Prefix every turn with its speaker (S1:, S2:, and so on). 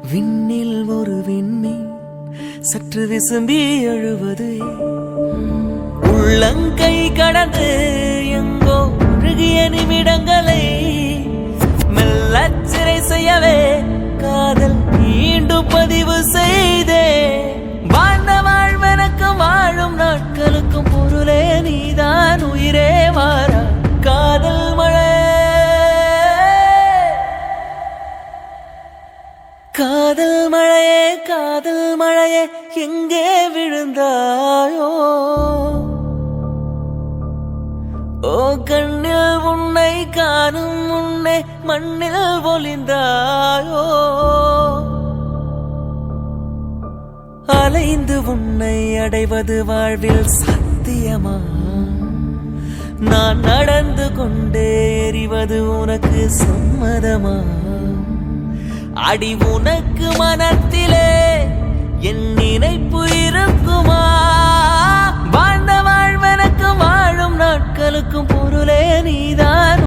S1: விண்ணில் ஒரு விண்மீன் சற்று விசும்பி எழுவது உள்ளங்கை கடந்து எங்கோ ஒழுகிய நிமிடங்களை மெல்லச் சிறை செய்யவே காதல் மீண்டும் பதிவு செய்தே வாழ்ந்த வாழ்வனுக்கும் வாழும் நாட்களுக்கும் பொருளே நீதான் உயிரே மாறா காதல் மழை காதல் மழையே காதல் மழையே எங்கே விழுந்தாயோ ஓ கண்ணில் உன்னை காணும் முன்னே மண்ணில் ஒளிந்தாயோ அலைந்து உன்னை அடைவது வாழ்வில் சத்தியமா நான் நடந்து கொண்டே எறிவது உனக்கு சம்மதமா அடி உனக்கு மனத்திலே